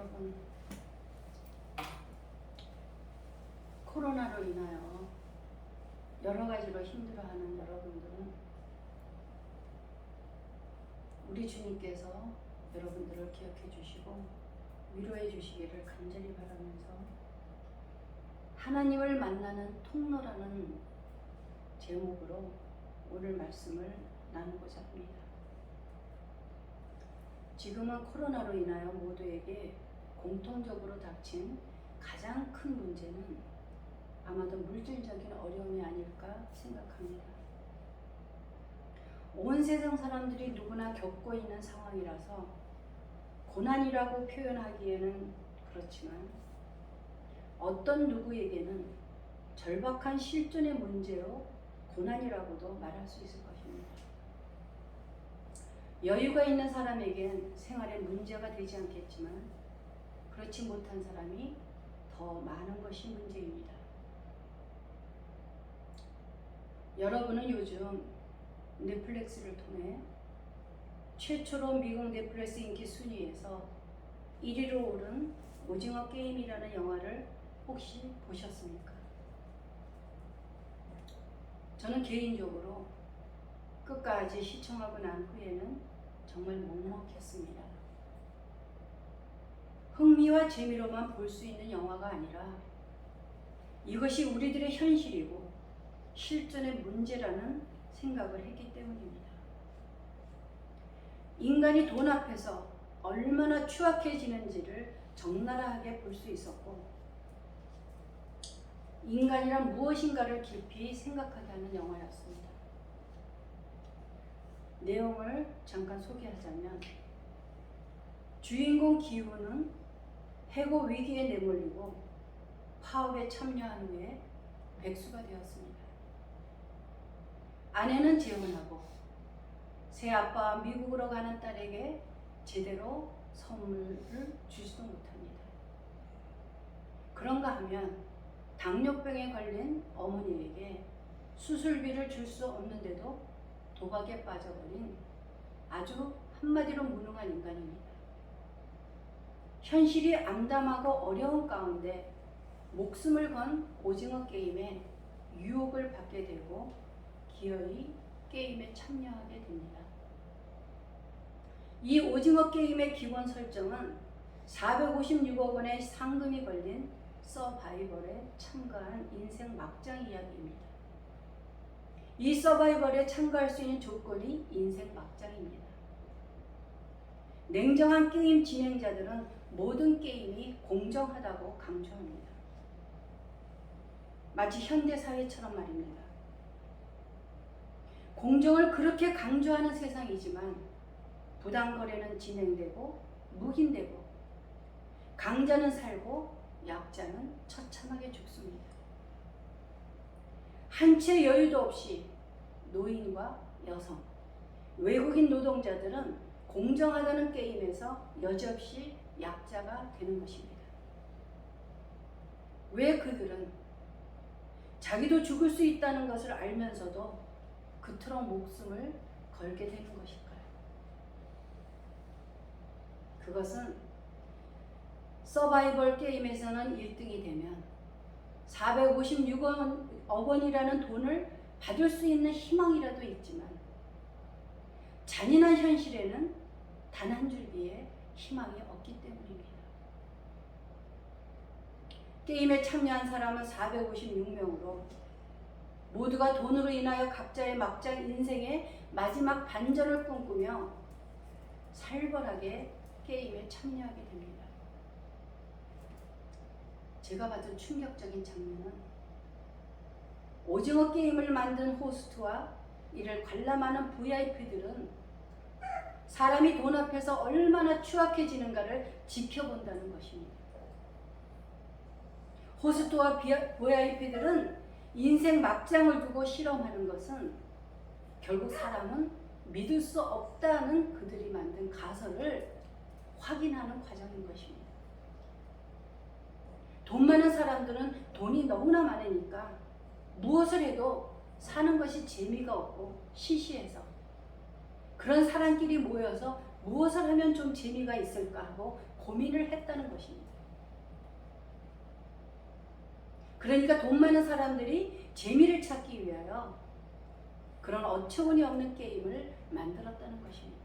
여러분, 코로나로 인하여 여러 가지로 힘들어하는 여러분들은 우리 주님께서 여러분들을 기억해 주시고 위로해 주시기를 간절히 바라면서 하나님을 만나는 통로라는 제목으로 오늘 말씀을 나누고자 합니다. 지금은 코로나로 인하여 모두에게 공통적으로 닥친 가장 큰 문제는 아마도 물질적인 어려움이 아닐까 생각합니다. 온 세상 사람들이 누구나 겪고 있는 상황이라서 고난이라고 표현하기에는 그렇지만 어떤 누구에게는 절박한 실존의 문제로 고난이라고도 말할 수 있을 것입니다. 여유가 있는 사람에겐 생활에 문제가 되지 않겠지만 그렇지 못한 사람이 더 많은 것이 문제입니다. 여러분은 요즘 넷플릭스를 통해 최초로 미국 넷플릭스 인기 순위에서 1위로 오른 오징어 게임이라는 영화를 혹시 보셨습니까? 저는 개인적으로 끝까지 시청하고 난 후에는 정말 먹먹했습니다. 흥미와 재미로만 볼 수 있는 영화가 아니라 이것이 우리들의 현실이고 실존의 문제라는 생각을 했기 때문입니다. 인간이 돈 앞에서 얼마나 추악해지는지를 적나라하게 볼 수 있었고 인간이란 무엇인가를 깊이 생각하게 하는 영화였습니다. 내용을 잠깐 소개하자면 주인공 기훈은 해고 위기에 내몰리고 파업에 참여한 후에 백수가 되었습니다. 아내는 재혼하고 새 아빠와 미국으로 가는 딸에게 제대로 선물을 주지도 못합니다. 그런가 하면 당뇨병에 걸린 어머니에게 수술비를 줄 수 없는데도 도박에 빠져버린 아주 한마디로 무능한 인간입니다. 현실이 암담하고 어려운 가운데 목숨을 건 오징어 게임에 유혹을 받게 되고 기어이 게임에 참여하게 됩니다. 이 오징어 게임의 기본 설정은 456억 원의 상금이 걸린 서바이벌에 참가한 인생 막장 이야기입니다. 이 서바이벌에 참가할 수 있는 조건이 인생 막장입니다. 냉정한 게임 진행자들은 모든 게임이 공정하다고 강조합니다. 마치 현대사회처럼 말입니다. 공정을 그렇게 강조하는 세상이지만 부당거래는 진행되고 묵인되고 강자는 살고 약자는 처참하게 죽습니다. 한 채 여유도 없이 노인과 여성, 외국인 노동자들은 공정하다는 게임에서 여지없이 약자가 되는 것입니다. 왜 그들은 자기도 죽을 수 있다는 것을 알면서도 그토록 목숨을 걸게 되는 것일까요? 그것은 서바이벌 게임에서는 1등이 되면 456억 원이라는 돈을 받을 수 있는 희망이라도 있지만 잔인한 현실에는 단 한 줄기의 희망이 없기 때문입니다. 게임에 참여한 사람은 456명으로 모두가 돈으로 인하여 각자의 막장 인생의 마지막 반전을 꿈꾸며 살벌하게 게임에 참여하게 됩니다. 제가 받은 충격적인 장면은 오징어 게임을 만든 호스트와 이를 관람하는 VIP들은 사람이 돈 앞에서 얼마나 추악해지는가를 지켜본다는 것입니다. 호스트와 VIP들은 인생 막장을 두고 실험하는 것은 결국 사람은 믿을 수 없다는 그들이 만든 가설을 확인하는 과정인 것입니다. 돈 많은 사람들은 돈이 너무나 많으니까 무엇을 해도 사는 것이 재미가 없고 시시해서 그런 사람끼리 모여서 무엇을 하면 좀 재미가 있을까 하고 고민을 했다는 것입니다. 그러니까 돈 많은 사람들이 재미를 찾기 위하여 그런 어처구니 없는 게임을 만들었다는 것입니다.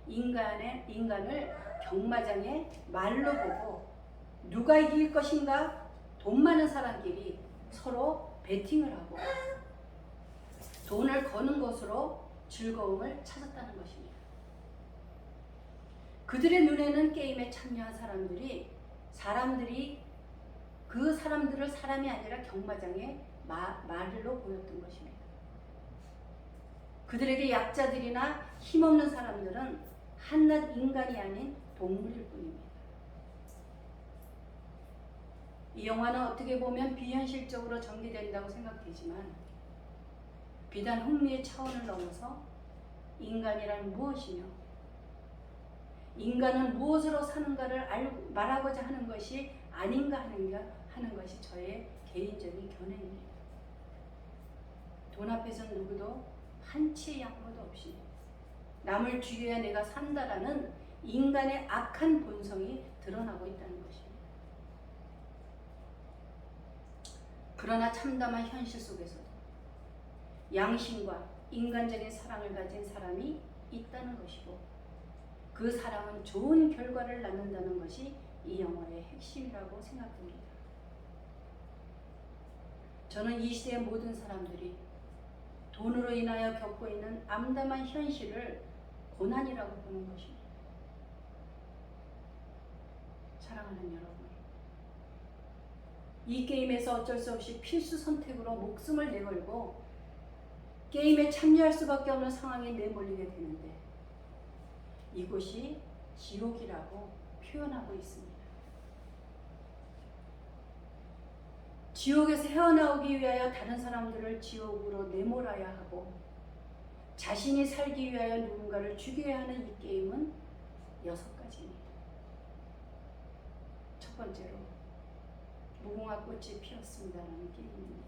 인간을 경마장에 말로 보고 누가 이길 것인가 돈 많은 사람끼리 서로 베팅을 하고 돈을 거는 것으로 즐거움을 찾았다는 것입니다. 그들의 눈에는 게임에 참여한 사람들이 그 사람들을 사람이 아니라 경마장의 말로 보였던 것입니다. 그들에게 약자들이나 힘없는 사람들은 한낱 인간이 아닌 동물일 뿐입니다. 이 영화는 어떻게 보면 비현실적으로 전개된다고 생각되지만 비단 흥미의 차원을 넘어서 인간이란 무엇이며 인간은 무엇으로 사는가를 말하고자 하는 것이 아닌가 하는 것이 저의 개인적인 견해입니다. 돈 앞에서는 누구도 한치의 양보도 없이 남을 죽여야 내가 산다라는 인간의 악한 본성이 드러나고 있다는 것입니다. 그러나 참담한 현실 속에서도 양심과 인간적인 사랑을 가진 사람이 있다는 것이고 그 사랑은 좋은 결과를 낳는다는 것이 이 영화의 핵심이라고 생각합니다. 저는 이 시대의 모든 사람들이 돈으로 인하여 겪고 있는 암담한 현실을 고난이라고 보는 것입니다. 사랑하는 여러분, 이 게임에서 어쩔 수 없이 필수 선택으로 목숨을 내걸고 게임에 참여할 수밖에 없는 상황에 내몰리게 되는데 이곳이 지옥이라고 표현하고 있습니다. 지옥에서 헤어나오기 위하여 다른 사람들을 지옥으로 내몰아야 하고 자신이 살기 위하여 누군가를 죽여야 하는 이 게임은 6가지입니다. 첫 번째로 무궁화 꽃이 피었습니다라는 게임입니다.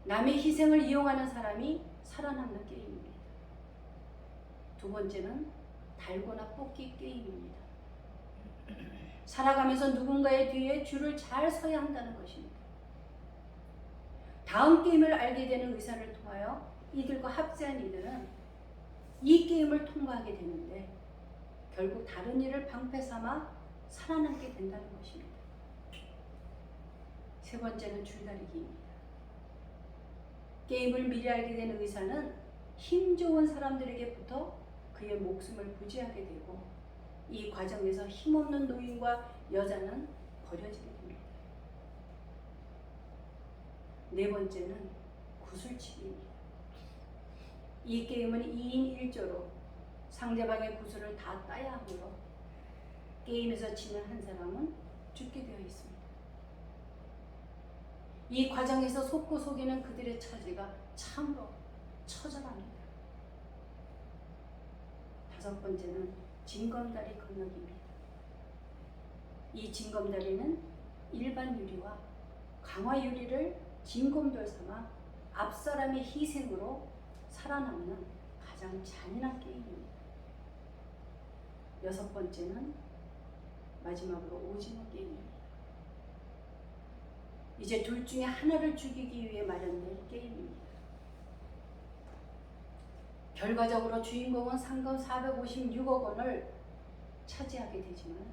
남의 희생을 이용하는 사람이 살아남는 게임입니다. 두 번째는 달고나 뽑기 게임입니다. 살아가면서 누군가의 뒤에 줄을 잘 서야 한다는 것입니다. 다음 게임을 알게 되는 의사를 통하여 이들과 합세한 이들은 이 게임을 통과하게 되는데 결국 다른 일을 방패 삼아 살아남게 된다는 것입니다. 세 번째는 줄다리기입니다. 게임을 미리 알게 되는 의사는 힘 좋은 사람들에게부터 그의 목숨을 부지하게 되고 이 과정에서 힘없는 노인과 여자는 버려지게 됩니다. 네 번째는 구슬치기입니다. 이 게임은 2인 1조로 상대방의 구슬을 다 따야 하므로 게임에서 지는 한 사람은 죽게 되어 있습니다. 이 과정에서 속고 속이는 그들의 처지가 참으로 처절합니다. 다섯 번째는 징검다리 건너기입니다. 이 징검다리는 일반 유리와 강화 유리를 징검돌 삼아 앞사람의 희생으로 살아남는 가장 잔인한 게임입니다. 여섯 번째는 마지막으로 오징어 게임입니다. 이제 둘 중에 하나를 죽이기 위해 마련된 게임입니다. 결과적으로 주인공은 상금 456억 원을 차지하게 되지만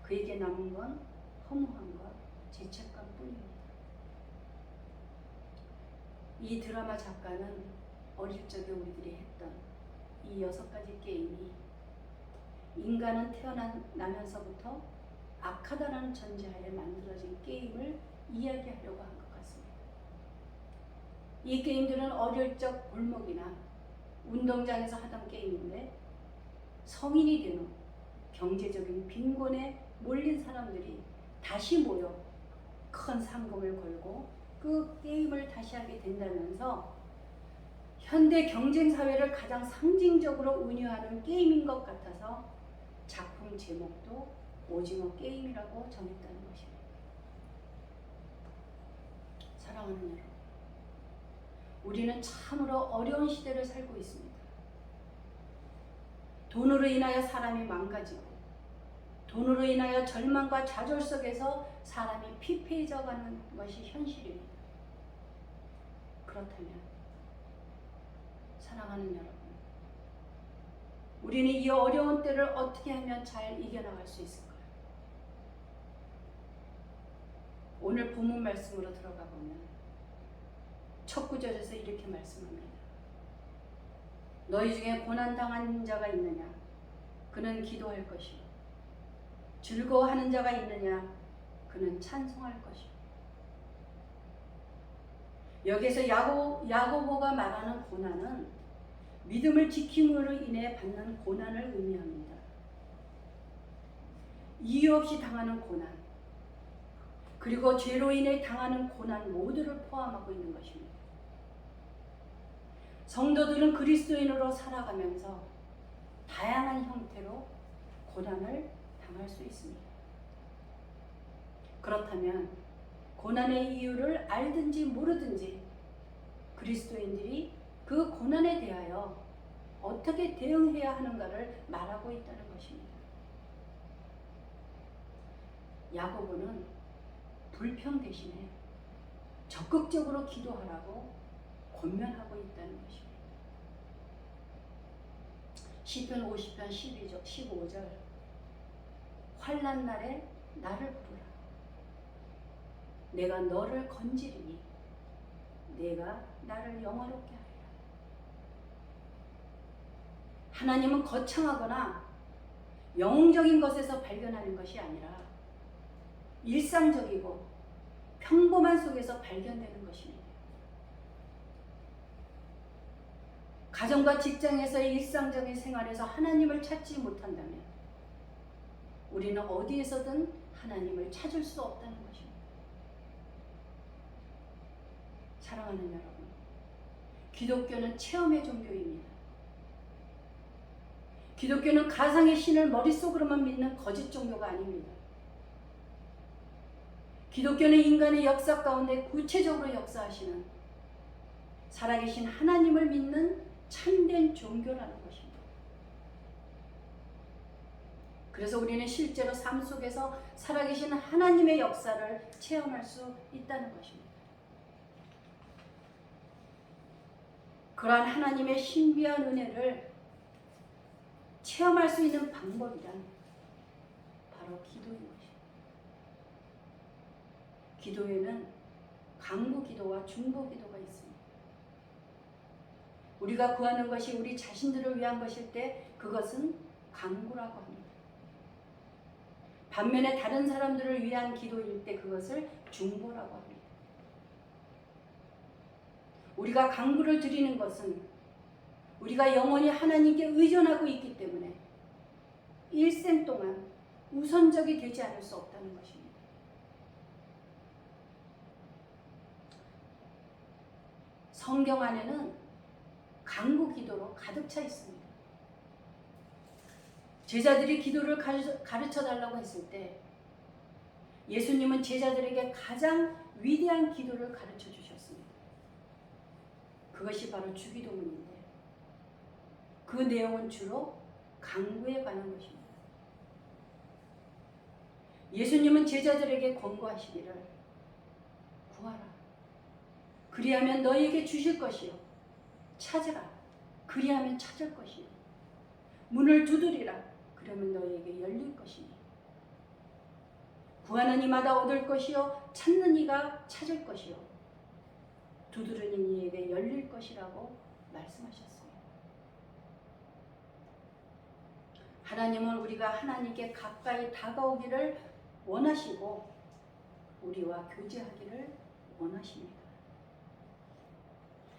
그에게 남은 건 허무함과 죄책감뿐입니다. 이 드라마 작가는 어릴 적에 우리들이 했던 이 6가지 게임이 인간은 태어나면서부터 악하다라는 전제하에 만들어진 게임을 이야기하려고 한 것 같습니다. 이 게임들은 어릴 적 골목이나 운동장에서 하던 게임인데 성인이 된 후 경제적인 빈곤에 몰린 사람들이 다시 모여 큰 상금을 걸고 그 게임을 다시 하게 된다면서 현대 경쟁사회를 가장 상징적으로 은유하는 게임인 것 같아서 작품 제목도 오징어 게임이라고 정했다는 것입니다. 사랑하는 여러분, 우리는 참으로 어려운 시대를 살고 있습니다. 돈으로 인하여 사람이 망가지고 돈으로 인하여 절망과 좌절 속에서 사람이 피폐해져 가는 것이 현실입니다. 그렇다면 사랑하는 여러분, 우리는 이 어려운 때를 어떻게 하면 잘 이겨나갈 수 있을까요? 오늘 본문 말씀으로 들어가 보면 첫 구절에서 이렇게 말씀합니다. 너희 중에 고난당한 자가 있느냐? 그는 기도할 것이요. 즐거워하는 자가 있느냐? 그는 찬송할 것이요. 여기서 야고보가 말하는 고난은 믿음을 지킴으로 인해 받는 고난을 의미합니다. 이유 없이 당하는 고난, 그리고 죄로 인해 당하는 고난 모두를 포함하고 있는 것입니다. 성도들은 그리스도인으로 살아가면서 다양한 형태로 고난을 당할 수 있습니다. 그렇다면 고난의 이유를 알든지 모르든지 그리스도인들이 그 고난에 대하여 어떻게 대응해야 하는가를 말하고 있다는 것입니다. 야고보는 불평 대신에 적극적으로 기도하라고 권면하고 있다는 것입니다. 시편 50편 15절 환난 날에 나를 부르라. 내가 너를 건지리니 내가 나를 영화롭게 하리라. 하나님은 거창하거나 영웅적인 것에서 발견하는 것이 아니라 일상적이고 평범한 속에서 발견되는 것입니다. 가정과 직장에서의 일상적인 생활에서 하나님을 찾지 못한다면 우리는 어디에서든 하나님을 찾을 수 없다는 것입니다. 사랑하는 여러분, 기독교는 체험의 종교입니다. 기독교는 가상의 신을 머릿속으로만 믿는 거짓 종교가 아닙니다. 기독교는 인간의 역사 가운데 구체적으로 역사하시는 살아계신 하나님을 믿는 참된 종교라는 것입니다. 그래서 우리는 실제로 삶 속에서 살아계신 하나님의 역사를 체험할 수 있다는 것입니다. 그러한 하나님의 신비한 은혜를 체험할 수 있는 방법이란 바로 기도인 것입니다. 기도에는 간구 기도와 중보 기도가 있습니다. 우리가 구하는 것이 우리 자신들을 위한 것일 때 그것은 간구라고 합니다. 반면에 다른 사람들을 위한 기도일 때 그것을 중보라고 합니다. 우리가 간구를 드리는 것은 우리가 영원히 하나님께 의존하고 있기 때문에 일생 동안 우선적이 되지 않을 수 없다는 것입니다. 성경 안에는 간구 기도로 가득 차 있습니다. 제자들이 기도를 가르쳐 달라고 했을 때 예수님은 제자들에게 가장 위대한 기도를 가르쳐 주셨습니다. 그것이 바로 주기도문인데 그 내용은 주로 간구에 관한 것입니다. 예수님은 제자들에게 권고하시기를 구하라. 그리하면 너희에게 주실 것이요. 찾으라. 그리하면 찾을 것이요. 문을 두드리라. 그러면 너희에게 열릴 것이니. 구하는 이마다 얻을 것이요. 찾는 이가 찾을 것이요. 두드리는 이에게 열릴 것이라고 말씀하셨습니다. 하나님은 우리가 하나님께 가까이 다가오기를 원하시고 우리와 교제하기를 원하십니다.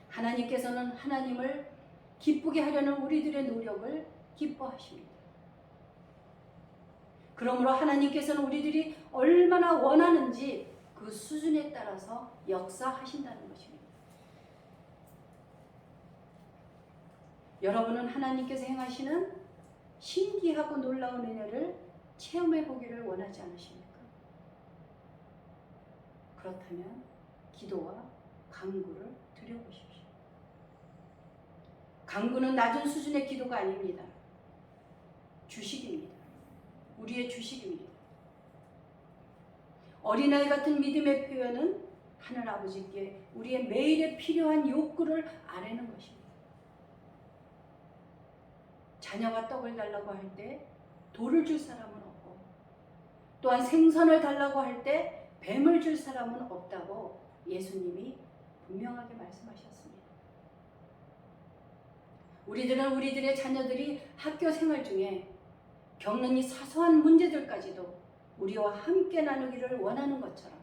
하나님께서는 하나님을 기쁘게 하려는 우리들의 노력을 기뻐하십니다. 그러므로 하나님께서는 우리들이 얼마나 원하는지 그 수준에 따라서 역사하신다는 것입니다. 여러분은 하나님께서 행하시는 신기하고 놀라운 은혜를 체험해 보기를 원하지 않으십니까? 그렇다면 기도와 간구를 드려보십시오. 간구는 낮은 수준의 기도가 아닙니다. 주식입니다. 우리의 주식입니다. 어린아이 같은 믿음의 표현은 하늘 아버지께 우리의 매일에 필요한 욕구를 아뢰는 것입니다. 자녀가 떡을 달라고 할 때 돌을 줄 사람은 없고, 또한 생선을 달라고 할 때 뱀을 줄 사람은 없다고 예수님이 분명하게 말씀하셨습니다. 우리들은 우리들의 자녀들이 학교 생활 중에 겪는 이 사소한 문제들까지도 우리와 함께 나누기를 원하는 것처럼,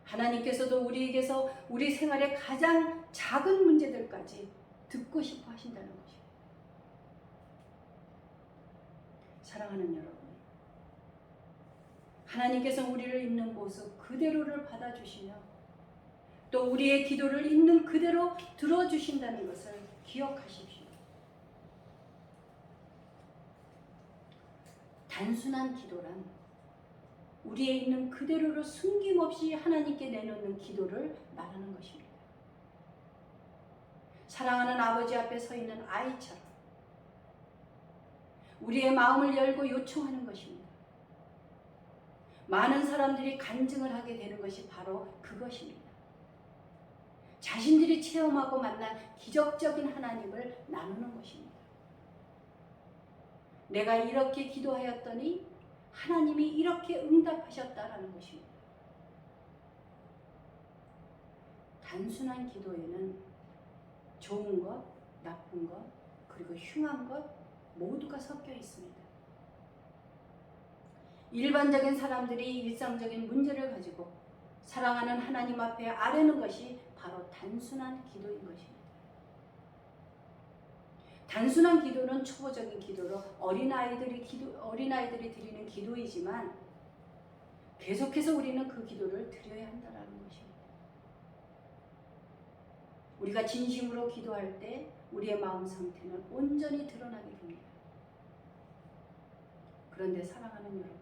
하나님께서도 우리에게서 우리 생활의 가장 작은 문제들까지 듣고 싶어 하신다는 것입니다. 사랑하는 여러분, 하나님께서 우리를 있는 모습 그대로를 받아주시며 또 우리의 기도를 있는 그대로 들어주신다는 것을 기억하십시오. 단순한 기도란 우리의 있는 그대로를 숨김없이 하나님께 내놓는 기도를 말하는 것입니다. 사랑하는 아버지 앞에 서 있는 아이처럼 우리의 마음을 열고 요청하는 것입니다. 많은 사람들이 간증을 하게 되는 것이 바로 그것입니다. 자신들이 체험하고 만난 기적적인 하나님을 나누는 것입니다. 내가 이렇게 기도하였더니 하나님이 이렇게 응답하셨다라는 것입니다. 단순한 기도에는 좋은 것, 나쁜 것, 그리고 흉한 것 모두가 섞여 있습니다. 일반적인 사람들이 일상적인 문제를 가지고 사랑하는 하나님 앞에 아뢰는 것이 바로 단순한 기도인 것입니다. 단순한 기도는 초보적인 기도로 어린아이들이 드리는 기도이지만 계속해서 우리는 그 기도를 드려야 한다는 것입니다. 우리가 진심으로 기도할 때 우리의 마음 상태는 온전히 드러나게 됩니다. 그런데 사랑하는 여러분,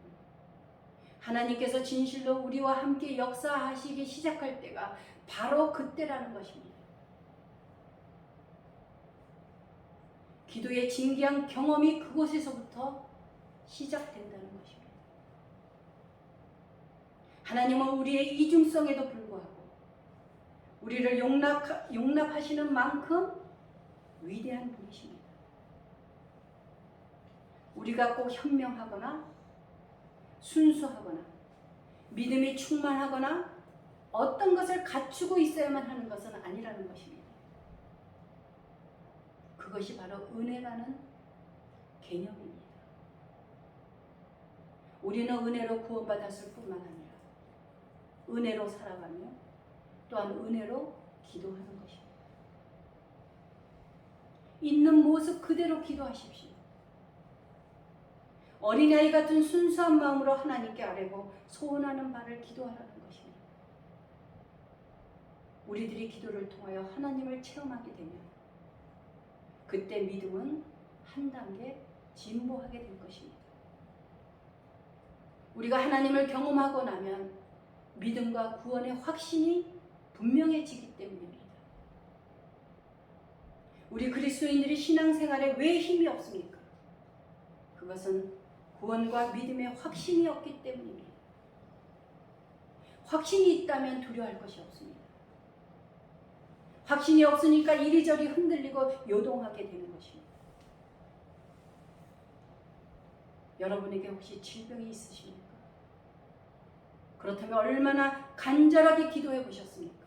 하나님께서 진실로 우리와 함께 역사하시기 시작할 때가 바로 그때라는 것입니다. 기도의 진귀한 경험이 그곳에서부터 시작된다는 것입니다. 하나님은 우리의 이중성에도 불구하고 우리를 용납하시는 만큼 위대한 분이십니다. 우리가 꼭 현명하거나 순수하거나 믿음이 충만하거나 어떤 것을 갖추고 있어야만 하는 것은 아니라는 것입니다. 그것이 바로 은혜라는 개념입니다. 우리는 은혜로 구원받았을 뿐만 아니라 은혜로 살아가며 또한 은혜로 기도하는 것입니다. 있는 모습 그대로 기도하십시오. 어린아이 같은 순수한 마음으로 하나님께 아뢰고 소원하는 바를 기도하라는 것입니다. 우리들이 기도를 통하여 하나님을 체험하게 되면 그때 믿음은 한 단계 진보하게 될 것입니다. 우리가 하나님을 경험하고 나면 믿음과 구원의 확신이 분명해지기 때문입니다. 우리 그리스도인들이 신앙생활에 왜 힘이 없습니까? 그것은 구원과 믿음의 확신이 없기 때문입니다. 확신이 있다면 두려워할 것이 없습니다. 확신이 없으니까 이리저리 흔들리고 요동하게 되는 것입니다. 여러분에게 혹시 질병이 있으십니까? 그렇다면 얼마나 간절하게 기도해 보셨습니까?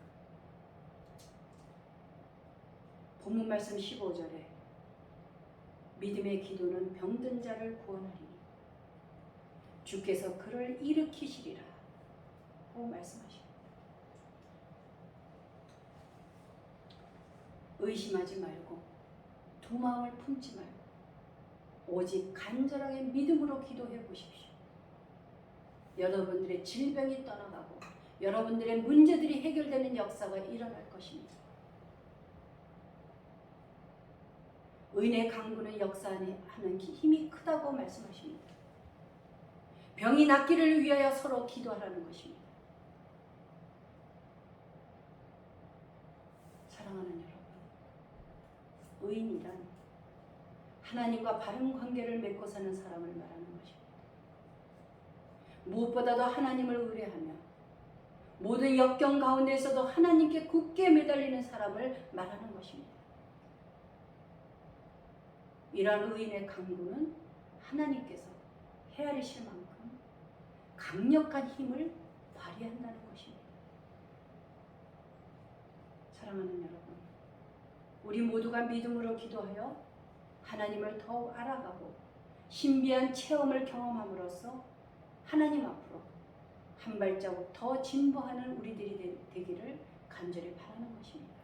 본문 말씀 15절에 믿음의 기도는 병든 자를 구원하리니 주께서 그를 일으키시리라 하고 말씀하십니다. 의심하지 말고 두 마음을 품지 말고 오직 간절하게 믿음으로 기도해 보십시오. 여러분들의 질병이 떠나가고 여러분들의 문제들이 해결되는 역사가 일어날 것입니다. 은혜 강구는 역사하는 힘이 크다고 말씀하십니다. 병이 낫기를 위하여 서로 기도하라는 것입니다. 사랑하는 여러분, 의인이란 하나님과 바른 관계를 맺고 사는 사람을 말하는 것입니다. 무엇보다도 하나님을 의뢰하며 모든 역경 가운데서도 하나님께 굳게 매달리는 사람을 말하는 것입니다. 이러한 의인의 강구는 하나님께서 헤아리실 만큼 강력한 힘을 발휘한다는 것입니다. 사랑하는 여러분, 우리 모두가 믿음으로 기도하여 하나님을 더욱 알아가고 신비한 체험을 경험함으로써 하나님 앞으로 한 발자국 더 진보하는 우리들이 되기를 간절히 바라는 것입니다.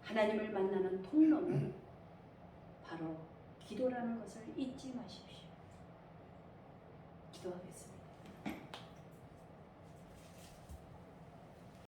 하나님을 만나는 통로는 바로 기도라는 것을 잊지 마십시오. 기도하겠습니다.